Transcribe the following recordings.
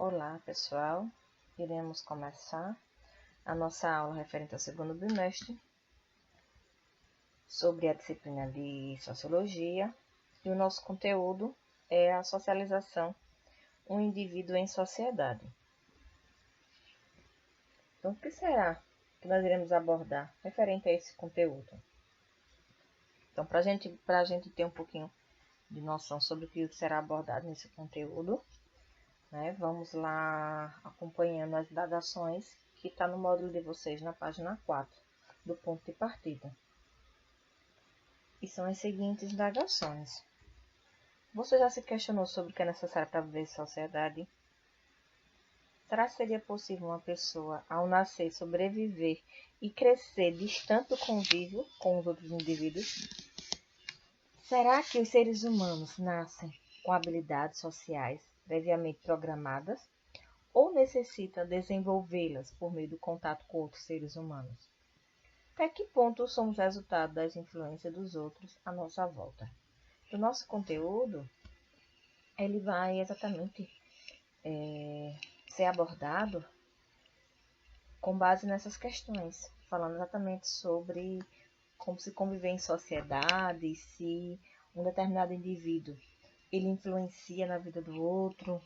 Olá, pessoal. Iremos começar a nossa aula referente ao segundo bimestre sobre a disciplina de Sociologia. E o nosso conteúdo é a socialização, um indivíduo em sociedade. Então, o que será que nós iremos abordar referente a esse conteúdo? Então, para a gente ter um pouquinho de noção sobre o que será abordado nesse conteúdo, vamos lá acompanhando as indagações que está no módulo de vocês na página 4, do ponto de partida. E são as seguintes indagações. Você já se questionou sobre o que é necessário para viver em sociedade? Será que seria possível uma pessoa, ao nascer, sobreviver e crescer distante do convívio com os outros indivíduos? Será que os seres humanos nascem com habilidades sociais previamente programadas ou necessitam desenvolvê-las por meio do contato com outros seres humanos? Até que ponto somos resultado das influências dos outros à nossa volta? O nosso conteúdo, ele vai exatamente ser abordado com base nessas questões, falando exatamente sobre como se conviver em sociedade, se um determinado indivíduo ele influencia na vida do outro,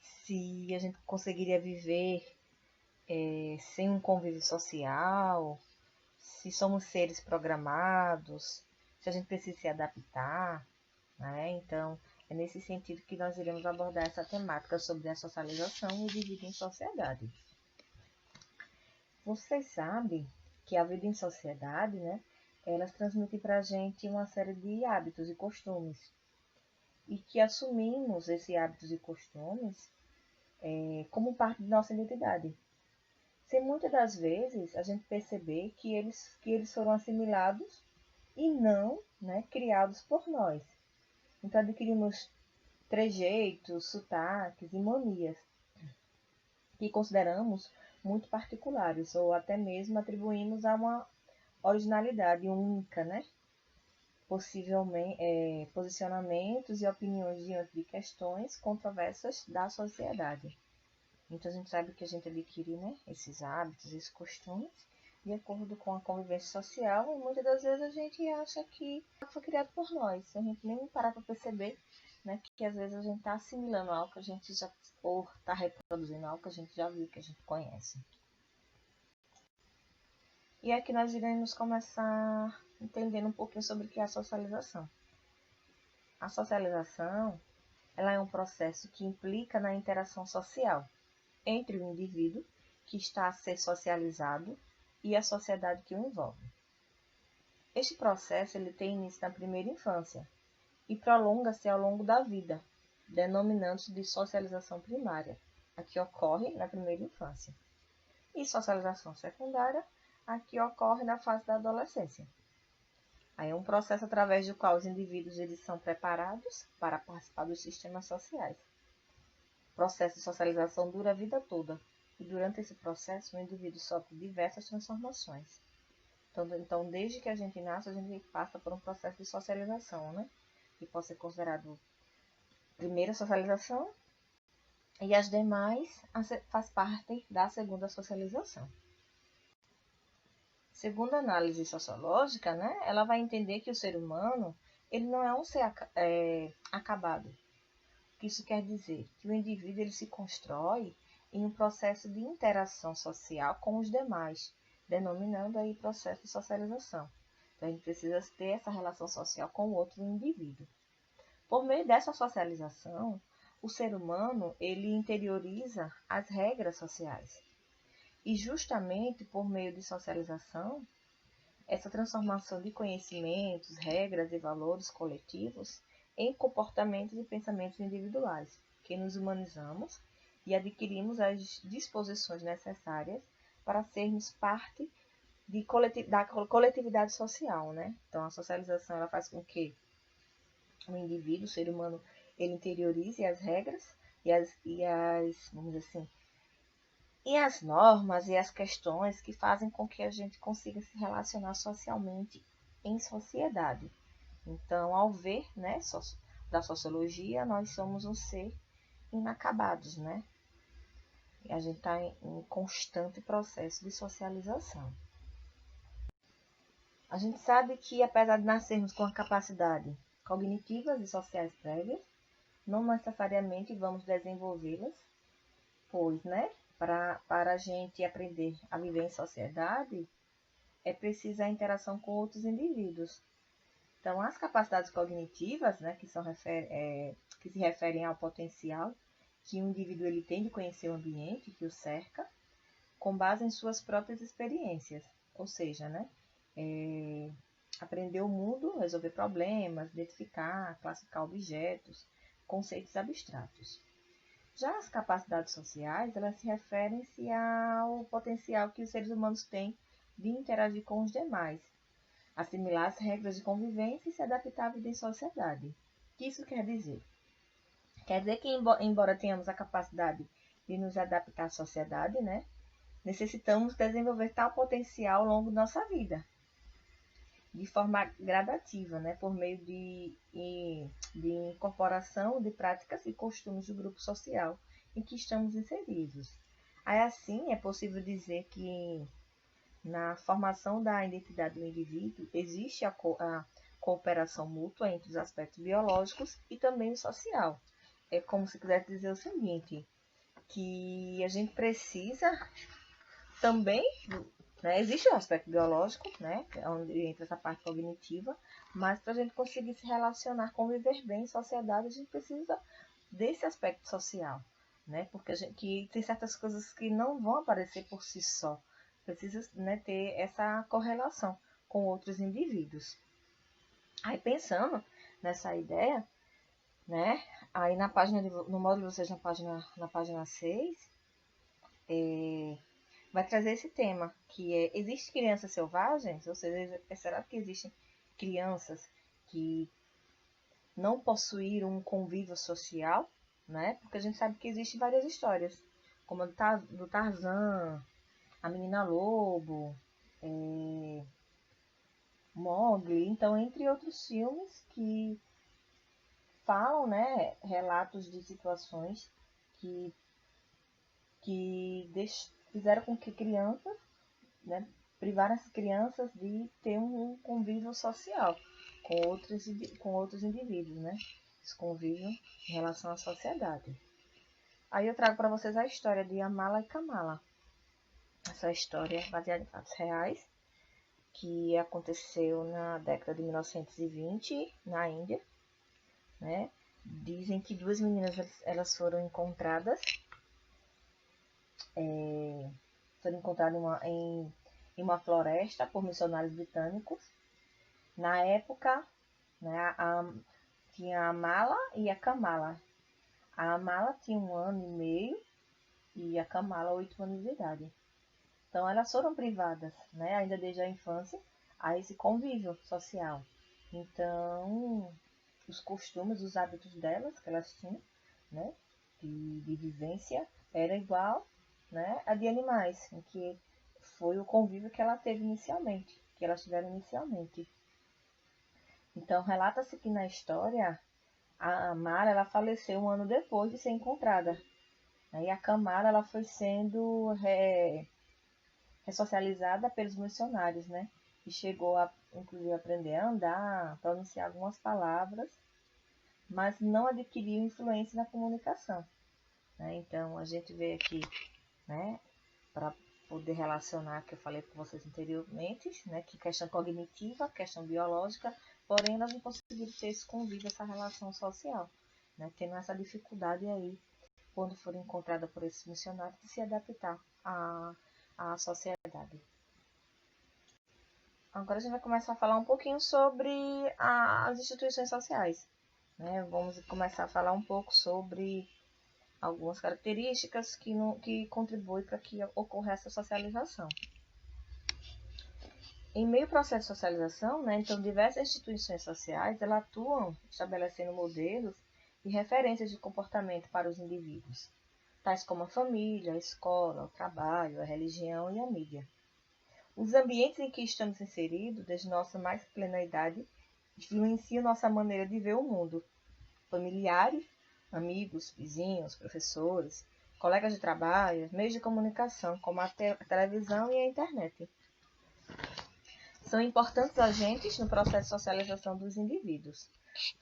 se a gente conseguiria viver sem um convívio social, se somos seres programados, se a gente precisa se adaptar, né? Então, é nesse sentido que nós iremos abordar essa temática sobre a socialização e o indivíduo em sociedade. Vocês sabem que a vida em sociedade, elas transmitem para a gente uma série de hábitos e costumes, e que assumimos esses hábitos e costumes como parte de nossa identidade. Sem muitas das vezes a gente perceber que eles foram assimilados e não criados por nós. Então adquirimos trejeitos, sotaques e manias que consideramos muito particulares ou até mesmo atribuímos a uma originalidade única, Possivelmente posicionamentos e opiniões diante de questões controversas da sociedade. Então, a gente sabe que a gente adquire esses hábitos, esses costumes, de acordo com a convivência social, e muitas das vezes a gente acha que foi criado por nós. A gente nem para para perceber que às vezes a gente está assimilando algo que a gente já, ou está reproduzindo algo que a gente já viu, que a gente conhece. E aqui nós iremos começar entendendo um pouquinho sobre o que é a socialização. A socialização, ela é um processo que implica na interação social entre o indivíduo que está a ser socializado e a sociedade que o envolve. Este processo ele tem início na primeira infância e prolonga-se ao longo da vida, denominando-se de socialização primária, a que ocorre na primeira infância, e socialização secundária, a que ocorre na fase da adolescência. Aí é um processo através do qual os indivíduos eles são preparados para participar dos sistemas sociais. O processo de socialização dura a vida toda, e durante esse processo o indivíduo sofre diversas transformações. Então, desde que a gente nasce, a gente passa por um processo de socialização, que pode ser considerado primeira socialização, e as demais faz parte da segunda socialização. Segundo a análise sociológica, ela vai entender que o ser humano ele não é um ser acabado. Isso quer dizer que o indivíduo ele se constrói em um processo de interação social com os demais, denominando aí processo de socialização. Então, a gente precisa ter essa relação social com o outro indivíduo. Por meio dessa socialização, o ser humano ele interioriza as regras sociais. E justamente por meio de socialização, essa transformação de conhecimentos, regras e valores coletivos em comportamentos e pensamentos individuais, que nos humanizamos e adquirimos as disposições necessárias para sermos parte da coletividade social, Então, a socialização ela faz com que o indivíduo, o ser humano, ele interiorize as regras vamos dizer assim, e as normas e as questões que fazem com que a gente consiga se relacionar socialmente em sociedade. Então, ao ver da sociologia, nós somos um ser inacabados, né? E a gente está em constante processo de socialização. A gente sabe que, apesar de nascermos com a capacidade cognitivas e sociais prévias, não necessariamente vamos desenvolvê-las, pois, né, para a gente aprender a viver em sociedade, é preciso a interação com outros indivíduos. Então, as capacidades cognitivas, né, que se referem ao potencial que o indivíduo ele tem de conhecer o ambiente que o cerca, com base em suas próprias experiências, ou seja, né, aprender o mundo, resolver problemas, identificar, classificar objetos, conceitos abstratos. Já as capacidades sociais, elas se referem-se ao potencial que os seres humanos têm de interagir com os demais, assimilar as regras de convivência e se adaptar à vida em sociedade. O que isso quer dizer? Quer dizer que, embora tenhamos a capacidade de nos adaptar à sociedade, né, necessitamos desenvolver tal potencial ao longo da nossa vida, de forma gradativa, né, por meio de incorporação de práticas e costumes do grupo social em que estamos inseridos. Aí, assim, é possível dizer que na formação da identidade do indivíduo existe a cooperação mútua entre os aspectos biológicos e também o social. É como se quisesse dizer o seguinte, que a gente precisa também, né, existe o aspecto biológico, né, onde entra essa parte cognitiva, mas para a gente conseguir se relacionar, conviver bem em sociedade, a gente precisa desse aspecto social, né, porque que tem certas coisas que não vão aparecer por si só, precisa, né, ter essa correlação com outros indivíduos. Aí pensando nessa ideia, né, aí no módulo 6, na página 6, vai trazer esse tema, que é, existem crianças selvagens? Ou seja, será que existem crianças que não possuíram um convívio social, né? Porque a gente sabe que existem várias histórias, como a do Tarzan, a Menina Lobo, Mowgli, então, entre outros filmes que falam, né, relatos de situações que fizeram com que crianças, né, privaram as crianças de ter um convívio social com outros indivíduos, né? Esse convívio em relação à sociedade. Aí eu trago para vocês a história de Amala e Kamala. Essa história é baseada em fatos reais, que aconteceu na década de 1920 na Índia, né? Dizem que duas meninas elas foram encontradas em uma floresta por missionários britânicos. Na época, né, tinha a Mala e a Kamala. A Mala tinha 1 ano e meio e a Kamala 8 anos de idade. Então elas foram privadas, né, ainda desde a infância, a esse convívio social. Então os costumes, os hábitos delas que elas tinham, né, de vivência, era igual, né, a de animais, em que foi o convívio que ela teve inicialmente, que elas tiveram inicialmente. Então relata-se que na história a Mara ela faleceu 1 ano depois de ser encontrada, né, e a Kamala ela foi sendo ressocializada pelos missionários, né, e chegou a inclusive aprender a andar, pronunciar algumas palavras, mas não adquiriu influência na comunicação, né? Então a gente vê aqui, né, para poder relacionar que eu falei com vocês anteriormente, né, que questão cognitiva, questão biológica, porém elas não conseguiram ter esse convívio, essa relação social, né, tendo essa dificuldade aí, quando foram encontradas por esses missionários, de se adaptar à sociedade. Agora a gente vai começar a falar um pouquinho sobre as instituições sociais, né? Vamos começar a falar um pouco sobre algumas características que contribuem para que ocorra essa socialização. Em meio ao processo de socialização, né, então diversas instituições sociais elas atuam estabelecendo modelos e referências de comportamento para os indivíduos, tais como a família, a escola, o trabalho, a religião e a mídia. Os ambientes em que estamos inseridos, desde nossa mais plena idade, influenciam nossa maneira de ver o mundo. Familiares, amigos, vizinhos, professores, colegas de trabalho, meios de comunicação, como a televisão e a internet. São importantes agentes no processo de socialização dos indivíduos,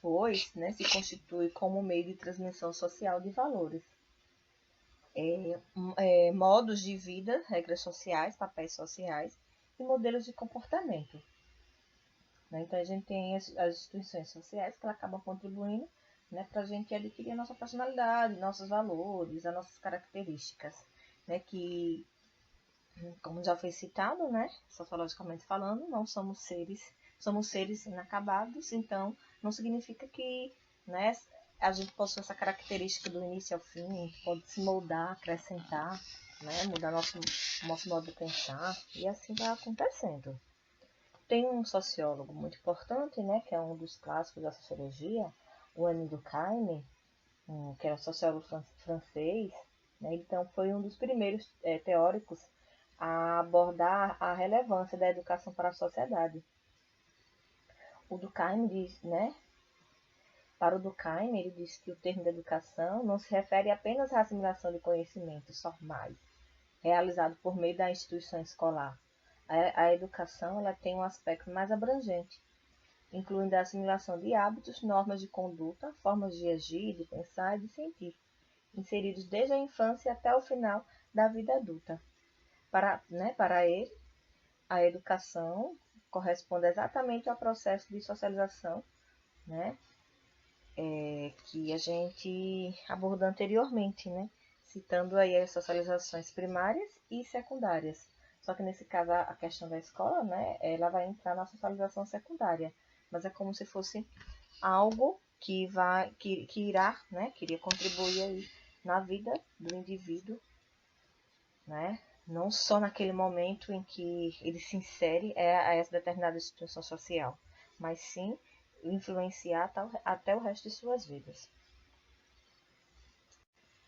pois se constitui como meio de transmissão social de valores, modos de vida, regras sociais, papéis sociais e modelos de comportamento. Então, a gente tem as instituições sociais que acabam contribuindo para a gente adquirir a nossa personalidade, nossos valores, as nossas características, que, como já foi citado, sociologicamente falando, não somos seres inacabados, então não significa que a gente possui essa característica do início ao fim, pode se moldar, acrescentar, mudar nosso modo de pensar, e assim vai acontecendo. Tem um sociólogo muito importante, que é um dos clássicos da sociologia, o Émile Durkheim, que era um sociólogo francês, então foi um dos primeiros teóricos a abordar a relevância da educação para a sociedade. O Durkheim diz, para o Durkheim, ele diz que o termo de educação não se refere apenas à assimilação de conhecimentos formais, realizado por meio da instituição escolar. A educação ela tem um aspecto mais abrangente, incluindo a assimilação de hábitos, normas de conduta, formas de agir, de pensar e de sentir, inseridos desde a infância até o final da vida adulta. Para ele, a educação corresponde exatamente ao processo de socialização, que a gente abordou anteriormente, citando aí as socializações primárias e secundárias. Só que nesse caso a questão da escola, ela vai entrar na socialização secundária, mas é como se fosse algo que iria contribuir aí na vida do indivíduo, não só naquele momento em que ele se insere a essa determinada instituição social, mas sim influenciar até o resto de suas vidas.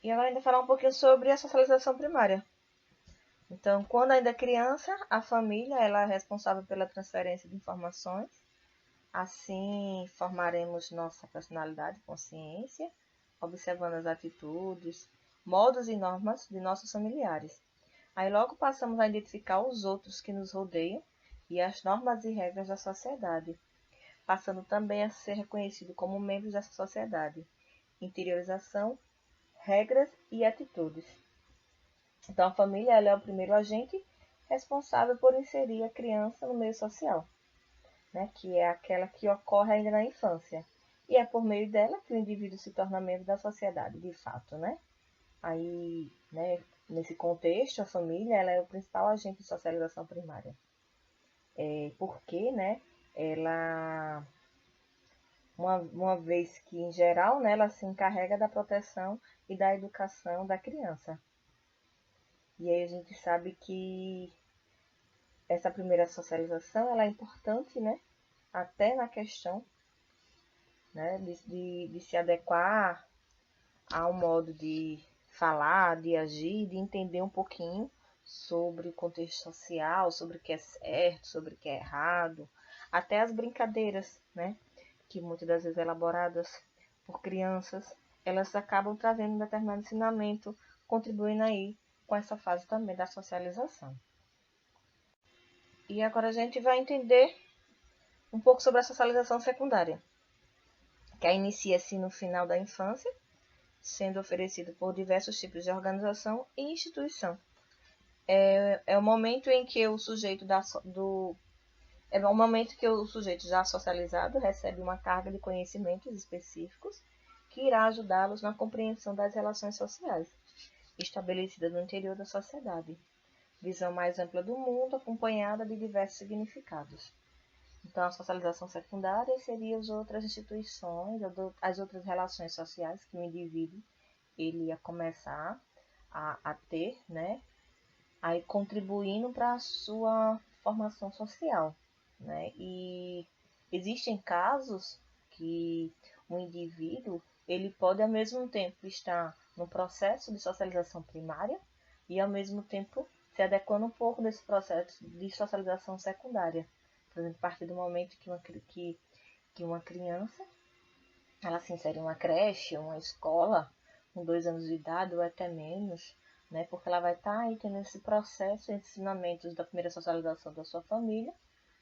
E agora ainda falar um pouquinho sobre a socialização primária. Então, quando ainda é criança, a família ela é responsável pela transferência de informações. Assim, formaremos nossa personalidade e consciência, observando as atitudes, modos e normas de nossos familiares. Aí logo passamos a identificar os outros que nos rodeiam e as normas e regras da sociedade, passando também a ser reconhecido como membros dessa sociedade. Interiorização, regras e atitudes. Então, a família ela é o primeiro agente responsável por inserir a criança no meio social, que é aquela que ocorre ainda na infância. E é por meio dela que o indivíduo se torna membro da sociedade, de fato, Aí, nesse contexto, a família ela é o principal agente de socialização primária. Porque, ela, uma vez que, em geral, ela se encarrega da proteção e da educação da criança. E aí a gente sabe que essa primeira socialização ela é importante, até na questão de se adequar ao modo de falar, de agir, de entender um pouquinho sobre o contexto social, sobre o que é certo, sobre o que é errado, até as brincadeiras, que muitas das vezes elaboradas por crianças, elas acabam trazendo um determinado ensinamento, contribuindo aí com essa fase também da socialização. E agora a gente vai entender um pouco sobre a socialização secundária, que inicia-se no final da infância, sendo oferecido por diversos tipos de organização e instituição. É o momento em que o sujeito já socializado recebe uma carga de conhecimentos específicos que irá ajudá-los na compreensão das relações sociais estabelecidas no interior da sociedade. Visão mais ampla do mundo, acompanhada de diversos significados. Então, a socialização secundária seria as outras instituições, as outras relações sociais que o indivíduo ele ia começar a ter, aí contribuindo para a sua formação social, E existem casos que o indivíduo ele pode ao mesmo tempo estar no processo de socialização primária e ao mesmo tempo se adequando um pouco desse processo de socialização secundária. Por exemplo, a partir do momento que uma criança ela se insere em uma creche, uma escola, com 2 anos de idade ou até menos, né? Porque ela vai estar aí tendo esse processo, ensinamentos da primeira socialização da sua família,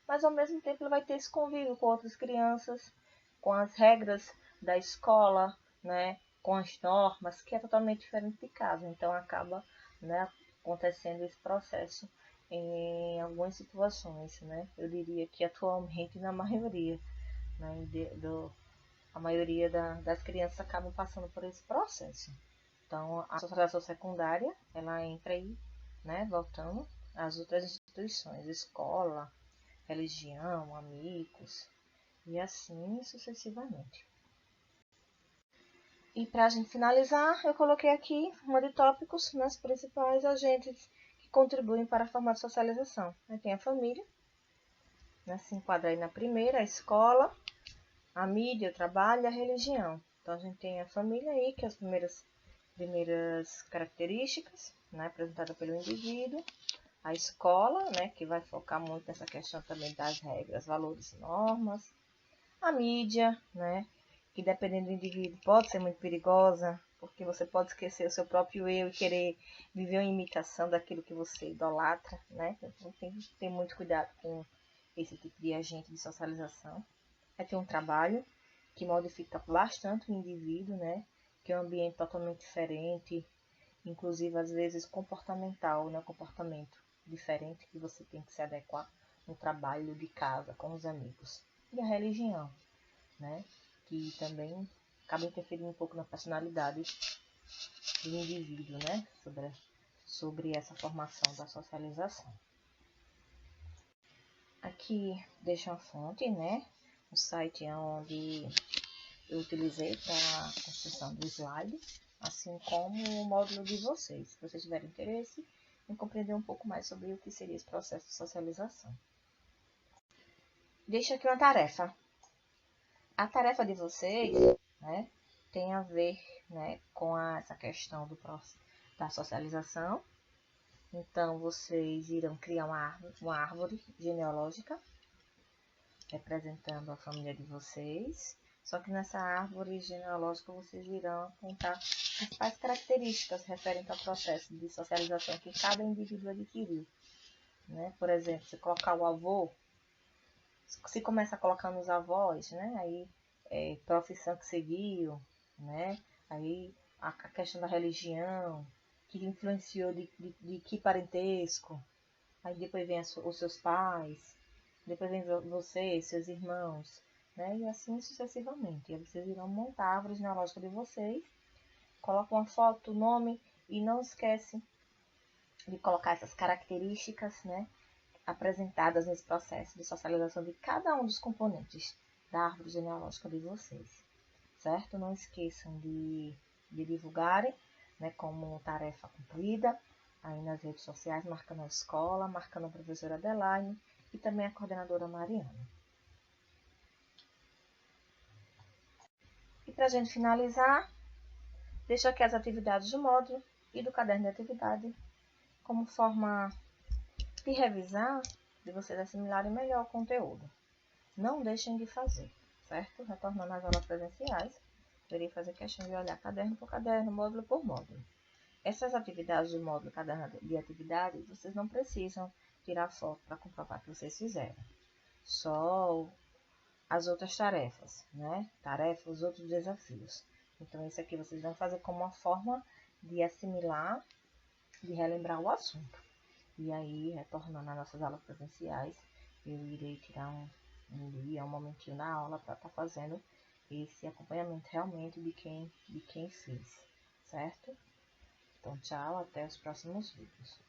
mas ao mesmo tempo ela vai ter esse convívio com outras crianças, com as regras da escola, né? Com as normas, que é totalmente diferente de casa. Então acaba, né, acontecendo esse processo em algumas situações, né? Eu diria que atualmente na maioria, né, a maioria das crianças acabam passando por esse processo. Então, a socialização secundária, ela entra aí, né, voltando às outras instituições, escola, religião, amigos, e assim sucessivamente. E para a gente finalizar, eu coloquei aqui uma de tópicos nas principais agentes que contribuem para a forma de socialização. Aí tem a família, né, se enquadra aí na primeira, a escola, a mídia, o trabalho e a religião. Então a gente tem a família aí, que é as primeiras características, né, apresentada pelo indivíduo. A escola, né, que vai focar muito nessa questão também das regras, valores e normas. A mídia, né, que dependendo do indivíduo pode ser muito perigosa, porque você pode esquecer o seu próprio eu e querer viver uma imitação daquilo que você idolatra, né? Então tem que ter muito cuidado com esse tipo de agente de socialização. Aí tem um trabalho que modifica bastante o indivíduo, né? Que é um ambiente totalmente diferente, inclusive às vezes comportamental, né? Comportamento diferente que você tem que se adequar no trabalho de casa, com os amigos. E a religião, né? Que também acaba interferindo um pouco na personalidade do indivíduo, né? Sobre essa formação da socialização. Aqui deixa uma fonte, né? O site é onde eu utilizei para a construção do slide, assim como o módulo de vocês, se vocês tiverem interesse em compreender um pouco mais sobre o que seria esse processo de socialização. Deixa aqui uma tarefa. A tarefa de vocês, né, tem a ver, né, com essa questão da socialização. Então, vocês irão criar uma árvore genealógica representando a família de vocês. Só que nessa árvore genealógica vocês irão apontar as principais características referentes ao processo de socialização que cada indivíduo adquiriu, né? Por exemplo, se colocar o avô, se começa colocando os avós, né? Aí profissão que seguiu, né? Aí a questão da religião, que influenciou de que parentesco. Aí depois vem os seus pais, depois vem você, seus irmãos, né? E assim sucessivamente. E aí vocês irão montar a árvore genealógica de vocês, colocam uma foto, nome e não esquece de colocar essas características, né, apresentadas nesse processo de socialização de cada um dos componentes da árvore genealógica de vocês, certo? Não esqueçam de divulgarem, né, como tarefa cumprida, aí nas redes sociais, marcando a escola, marcando a professora Adelaine e também a coordenadora Mariana. E para a gente finalizar, deixo aqui as atividades do módulo e do caderno de atividade como forma de revisar, de vocês assimilarem melhor o conteúdo. Não deixem de fazer, certo? Retornando às aulas presenciais, eu irei fazer questão de olhar caderno por caderno, módulo por módulo. Essas atividades do módulo caderno de atividades, vocês não precisam tirar foto para comprovar que vocês fizeram. Só as outras tarefas, né? Tarefas, os outros desafios. Então, isso aqui vocês vão fazer como uma forma de assimilar, de relembrar o assunto. E aí, retornando às nossas aulas presenciais, eu irei tirar um dia, um momentinho na aula para estar fazendo esse acompanhamento realmente de quem fez, certo? Então, tchau, até os próximos vídeos.